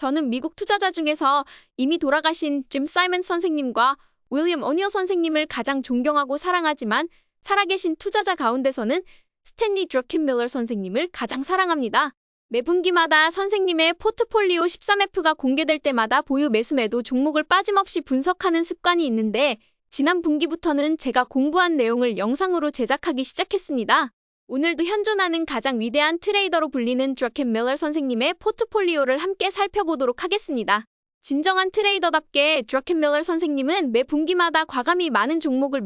저는 미국 투자자 중에서 이미 돌아가신 짐 사이먼 선생님과 윌리엄 오닐 선생님을 가장 존경하고 사랑하지만 살아계신 투자자 가운데서는 스탠리 드러켄밀러 선생님을 가장 사랑합니다. 매 분기마다 선생님의 포트폴리오 13F가 공개될 때마다 보유 매수 매도 종목을 빠짐없이 분석하는 습관이 있는데 지난 분기부터는 제가 공부한 내용을 영상으로 제작하기 시작했습니다. 오늘도 현존하는 가장 위대한 트레이더로 불리는 드러켄밀러 선생님의 포트폴리오를 함께 살펴보도록 하겠습니다. 진정한 트레이더답게 드러켄밀러 선생님은 매 분기마다 과감히 많은 종목을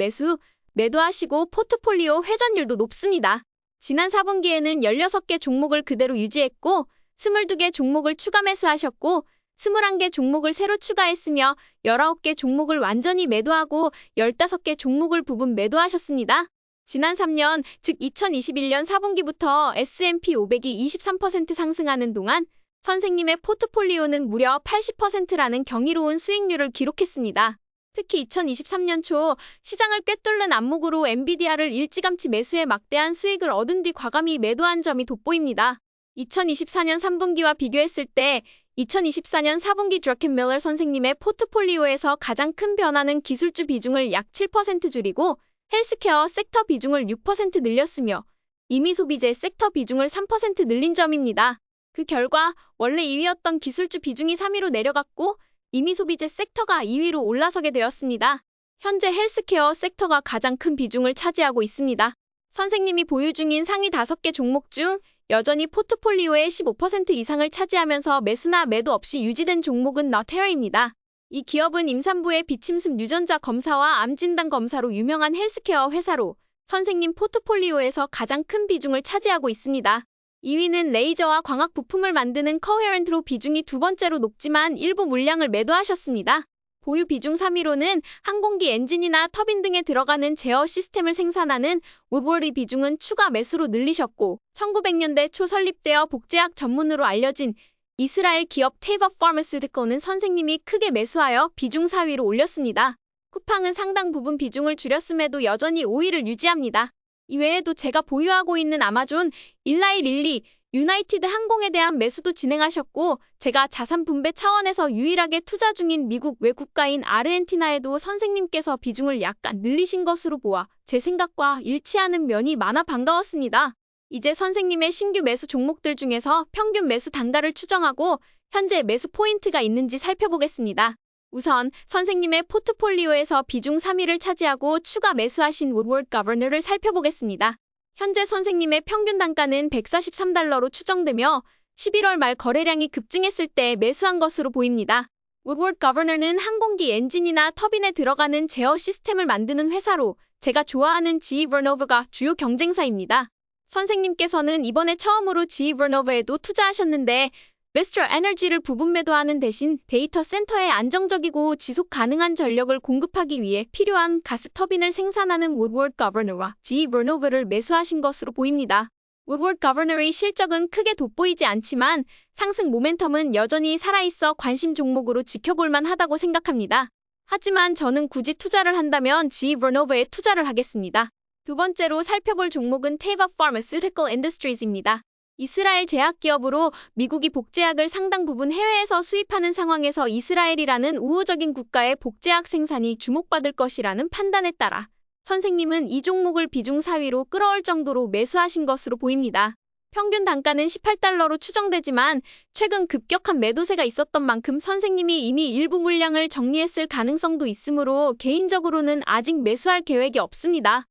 매도하시고 포트폴리오 회전율도 높습니다. 지난 4분기에는 16개 종목을 그대로 유지했고 22개 종목을 추가 매수하셨고 21개 종목을 새로 추가했으며 19개 종목을 완전히 매도하고 15개 종목을 부분 매도하셨습니다. 지난 3년, 즉 2021년 4분기부터 S&P 500이 23% 상승하는 동안 선생님의 포트폴리오는 무려 80%라는 경이로운 수익률을 기록했습니다. 특히 2023년 초 시장을 꿰뚫는 안목으로 엔비디아를 일찌감치 매수해 막대한 수익을 얻은 뒤 과감히 매도한 점이 돋보입니다. 2024년 3분기와 비교했을 때 2024년 4분기 드러켄밀러 선생님의 포트폴리오에서 가장 큰 변화는 기술주 비중을 약 7% 줄이고 헬스케어 섹터 비중을 6% 늘렸으며 임의소비재 섹터 비중을 3% 늘린 점입니다. 그 결과 원래 2위였던 기술주 비중이 3위로 내려갔고 임의소비재 섹터가 2위로 올라서게 되었습니다. 현재 헬스케어 섹터가 가장 큰 비중을 차지하고 있습니다. 선생님이 보유 중인 상위 5개 종목 중 여전히 포트폴리오의 15% 이상을 차지하면서 매수나 매도 없이 유지된 종목은 너테라입니다. 이 기업은 임산부의 비침습 유전자 검사와 암진단 검사로 유명한 헬스케어 회사로 선생님 포트폴리오에서 가장 큰 비중을 차지하고 있습니다. 2위는 레이저와 광학 부품을 만드는 커헤런트로 비중이 두 번째로 높지만 일부 물량을 매도하셨습니다. 보유 비중 3위로는 항공기 엔진이나 터빈 등에 들어가는 제어 시스템을 생산하는 우드워드 비중은 추가 매수로 늘리셨고 1900년대 초 설립되어 복제약 전문으로 알려진 이스라엘 기업 테이버 파마스유티컬은 선생님이 크게 매수하여 비중 4위로 올렸습니다. 쿠팡은 상당 부분 비중을 줄였음에도 여전히 5위를 유지합니다. 이외에도 제가 보유하고 있는 아마존, 일라이 릴리, 유나이티드 항공에 대한 매수도 진행하셨고 제가 자산 분배 차원에서 유일하게 투자 중인 미국 외국가인 아르헨티나에도 선생님께서 비중을 약간 늘리신 것으로 보아 제 생각과 일치하는 면이 많아 반가웠습니다. 이제 선생님의 신규 매수 종목들 중에서 평균 매수 단가를 추정하고 현재 매수 포인트가 있는지 살펴보겠습니다. 우선 선생님의 포트폴리오에서 비중 3위를 차지하고 추가 매수하신 우드워드 거버너를 살펴보겠습니다. 현재 선생님의 평균 단가는 143달러로 추정되며 11월 말 거래량이 급증했을 때 매수한 것으로 보입니다. 우드워드 거버너는 항공기 엔진이나 터빈에 들어가는 제어 시스템을 만드는 회사로 제가 좋아하는 GE Vernova가 주요 경쟁사입니다. 선생님께서는 이번에 처음으로 GE Vernova에도 투자하셨는데 웨스터 에너지를 부분 매도하는 대신 데이터 센터에 안정적이고 지속 가능한 전력을 공급하기 위해 필요한 가스 터빈을 생산하는 우드워드 거버너와 GE Vernova를 매수하신 것으로 보입니다. 우드워드 거버너의 실적은 크게 돋보이지 않지만 상승 모멘텀은 여전히 살아있어 관심 종목으로 지켜볼만 하다고 생각합니다. 하지만 저는 굳이 투자를 한다면 GE Vernova에 투자를 하겠습니다. 두 번째로 살펴볼 종목은 테이버 파마스유티컬 인더스트리즈입니다. 이스라엘 제약기업으로 미국이 복제약을 상당 부분 해외에서 수입하는 상황에서 이스라엘이라는 우호적인 국가의 복제약 생산이 주목받을 것이라는 판단에 따라 선생님은 이 종목을 비중 4위로 끌어올 정도로 매수하신 것으로 보입니다. 평균 단가는 18달러로 추정되지만 최근 급격한 매도세가 있었던 만큼 선생님이 이미 일부 물량을 정리했을 가능성도 있으므로 개인적으로는 아직 매수할 계획이 없습니다.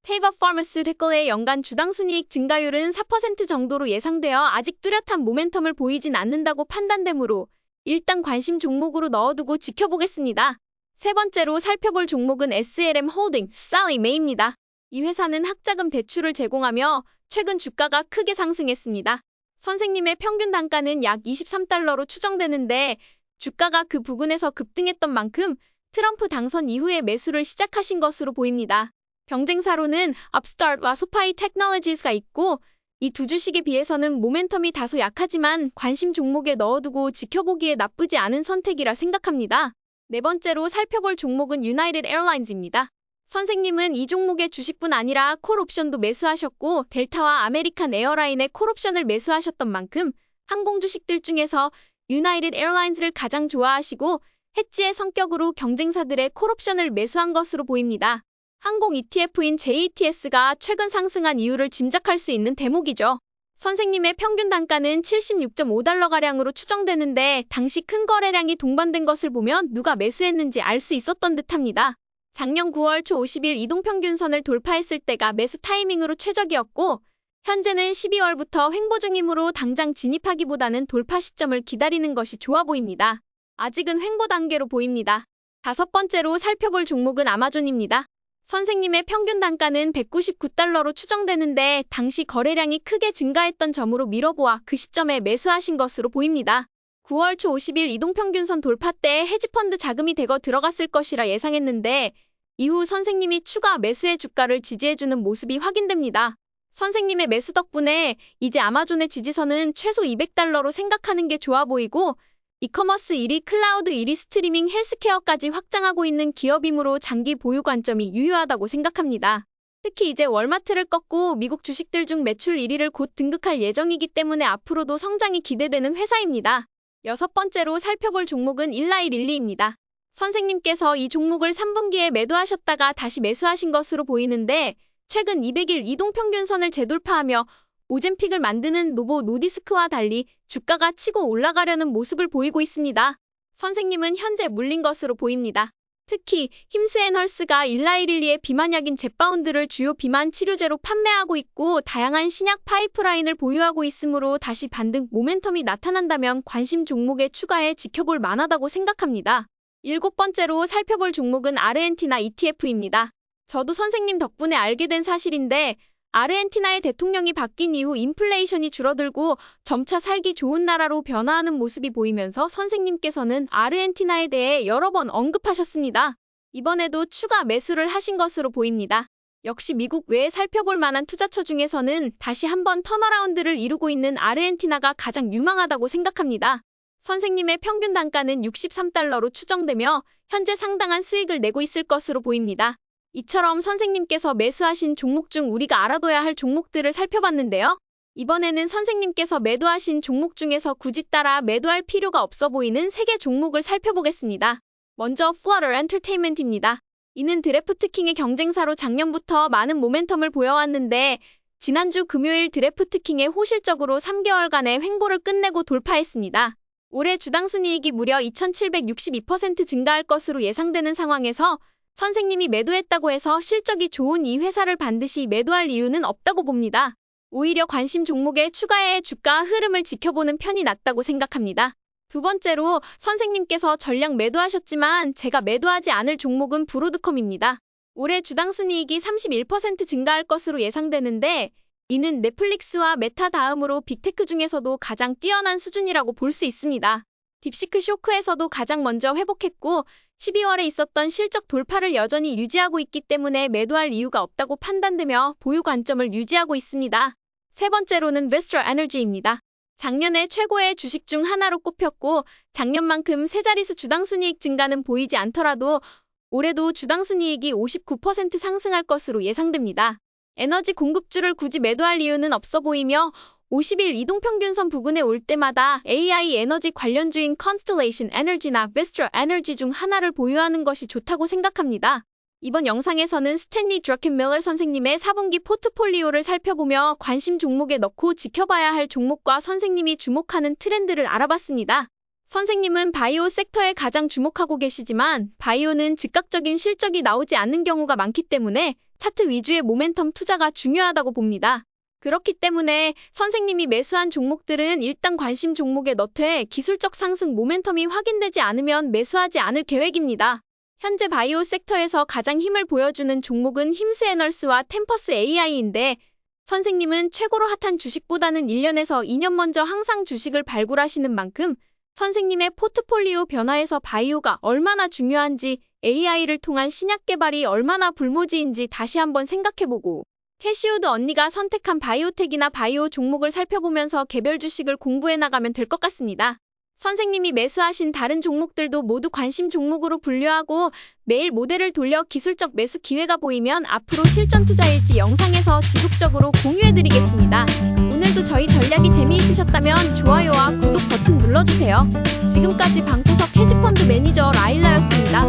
테이버 파마스유티컬의 연간 주당 순이익 증가율은 4% 정도로 예상되어 아직 뚜렷한 모멘텀을 보이진 않는다고 판단되므로 일단 관심 종목으로 넣어두고 지켜보겠습니다. 세 번째로 살펴볼 종목은 SLM 홀딩, 살리 메이입니다. 이 회사는 학자금 대출을 제공하며 최근 주가가 크게 상승했습니다. 선생님의 평균 단가는 약 23달러로 추정되는데 주가가 그 부근에서 급등했던 만큼 트럼프 당선 이후에 매수를 시작하신 것으로 보입니다. 경쟁사로는 업스타트와 소파이 테크놀로지스가 있고 이 두 주식에 비해서는 모멘텀이 다소 약하지만 관심 종목에 넣어두고 지켜보기에 나쁘지 않은 선택이라 생각합니다. 네 번째로 살펴볼 종목은 유나이티드 에어라인즈입니다. 선생님은 이 종목의 주식뿐 아니라 콜옵션도 매수하셨고 델타와 아메리칸 에어라인의 콜옵션을 매수하셨던 만큼 항공 주식들 중에서 유나이티드 에어라인즈를 가장 좋아하시고 해지의 성격으로 경쟁사들의 콜옵션을 매수한 것으로 보입니다. 항공 ETF인 JETS가 최근 상승한 이유를 짐작할 수 있는 대목이죠. 선생님의 평균 단가는 76.5달러가량으로 추정되는데 당시 큰 거래량이 동반된 것을 보면 누가 매수했는지 알 수 있었던 듯합니다. 작년 9월 초 50일 이동평균선을 돌파했을 때가 매수 타이밍으로 최적이었고 현재는 12월부터 횡보 중이므로 당장 진입하기보다는 돌파 시점을 기다리는 것이 좋아 보입니다. 아직은 횡보 단계로 보입니다. 다섯 번째로 살펴볼 종목은 아마존입니다. 선생님의 평균 단가는 199달러로 추정되는데 당시 거래량이 크게 증가했던 점으로 미뤄보아 그 시점에 매수하신 것으로 보입니다. 9월 초 50일 이동평균선 돌파 때 헤지펀드 자금이 대거 들어갔을 것이라 예상했는데 이후 선생님이 추가 매수해 주가를 지지해주는 모습이 확인됩니다. 선생님의 매수 덕분에 이제 아마존의 지지선은 최소 200달러로 생각하는 게 좋아 보이고 이커머스 1위, 클라우드 1위, 스트리밍, 헬스케어까지 확장하고 있는 기업이므로 장기 보유 관점이 유효하다고 생각합니다. 특히 이제 월마트를 꺾고 미국 주식들 중 매출 1위를 곧 등극할 예정이기 때문에 앞으로도 성장이 기대되는 회사입니다. 여섯 번째로 살펴볼 종목은 일라이릴리입니다. 선생님께서 이 종목을 3분기에 매도하셨다가 다시 매수하신 것으로 보이는데 최근 200일 이동평균선을 재돌파하며 오젠픽을 만드는 노보 노디스크와 달리 주가가 치고 올라가려는 모습을 보이고 있습니다. 선생님은 현재 물린 것으로 보입니다. 특히 힘스앤헐스가 일라이릴리의 비만약인 젯바운드를 주요 비만 치료제로 판매하고 있고 다양한 신약 파이프라인을 보유하고 있으므로 다시 반등 모멘텀이 나타난다면 관심 종목에 추가해 지켜볼 만하다고 생각합니다. 일곱 번째로 살펴볼 종목은 아르헨티나 ETF입니다. 저도 선생님 덕분에 알게 된 사실인데 아르헨티나의 대통령이 바뀐 이후 인플레이션이 줄어들고 점차 살기 좋은 나라로 변화하는 모습이 보이면서 선생님께서는 아르헨티나에 대해 여러 번 언급하셨습니다. 이번에도 추가 매수를 하신 것으로 보입니다. 역시 미국 외에 살펴볼 만한 투자처 중에서는 다시 한번 턴어라운드를 이루고 있는 아르헨티나가 가장 유망하다고 생각합니다. 선생님의 평균 단가는 63달러로 추정되며 현재 상당한 수익을 내고 있을 것으로 보입니다. 이처럼 선생님께서 매수하신 종목 중 우리가 알아둬야 할 종목들을 살펴봤는데요. 이번에는 선생님께서 매도하신 종목 중에서 굳이 따라 매도할 필요가 없어 보이는 3개 종목을 살펴보겠습니다. 먼저 Flutter Entertainment입니다. 이는 드래프트킹의 경쟁사로 작년부터 많은 모멘텀을 보여왔는데 지난주 금요일 드래프트킹의 호실적으로 3개월간의 횡보를 끝내고 돌파했습니다. 올해 주당순이익이 무려 2762% 증가할 것으로 예상되는 상황에서 선생님이 매도했다고 해서 실적이 좋은 이 회사를 반드시 매도할 이유는 없다고 봅니다. 오히려 관심 종목에 추가해 주가 흐름을 지켜보는 편이 낫다고 생각합니다. 두 번째로 선생님께서 전량 매도하셨지만 제가 매도하지 않을 종목은 브로드컴입니다. 올해 주당순이익이 31% 증가할 것으로 예상되는데 이는 넷플릭스와 메타 다음으로 빅테크 중에서도 가장 뛰어난 수준이라고 볼 수 있습니다. 딥시크 쇼크에서도 가장 먼저 회복했고 12월에 있었던 실적 돌파를 여전히 유지하고 있기 때문에 매도할 이유가 없다고 판단되며 보유 관점을 유지하고 있습니다. 세 번째로는 Vistra Energy입니다. 작년에 최고의 주식 중 하나로 꼽혔고 작년만큼 세 자릿수 주당순이익 증가는 보이지 않더라도 올해도 주당순이익이 59% 상승할 것으로 예상됩니다. 에너지 공급주를 굳이 매도할 이유는 없어 보이며 50일 이동평균선 부근에 올 때마다 AI 에너지 관련주인 Constellation Energy나 Vistra Energy 중 하나를 보유하는 것이 좋다고 생각합니다. 이번 영상에서는 스탠리 드러켄밀러 선생님의 4분기 포트폴리오를 살펴보며 관심 종목에 넣고 지켜봐야 할 종목과 선생님이 주목하는 트렌드를 알아봤습니다. 선생님은 바이오 섹터에 가장 주목하고 계시지만 바이오는 즉각적인 실적이 나오지 않는 경우가 많기 때문에 차트 위주의 모멘텀 투자가 중요하다고 봅니다. 그렇기 때문에 선생님이 매수한 종목들은 일단 관심 종목에 넣되 기술적 상승 모멘텀이 확인되지 않으면 매수하지 않을 계획입니다. 현재 바이오 섹터에서 가장 힘을 보여주는 종목은 힘스애널스와 템퍼스 AI인데 선생님은 최고로 핫한 주식보다는 1년에서 2년 먼저 항상 주식을 발굴하시는 만큼 선생님의 포트폴리오 변화에서 바이오가 얼마나 중요한지 AI를 통한 신약 개발이 얼마나 불모지인지 다시 한번 생각해보고 캐시우드 언니가 선택한 바이오텍이나 바이오 종목을 살펴보면서 개별 주식을 공부해 나가면 될 것 같습니다. 선생님이 매수하신 다른 종목들도 모두 관심 종목으로 분류하고 매일 모델을 돌려 기술적 매수 기회가 보이면 앞으로 실전 투자일지 영상에서 지속적으로 공유해드리겠습니다. 오늘도 저희 전략이 재미있으셨다면 좋아요와 구독 버튼 눌러주세요. 눌러주세요. 지금까지 방구석 헤지펀드 매니저 라일라였습니다.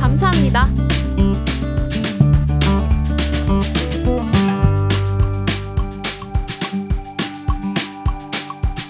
감사합니다.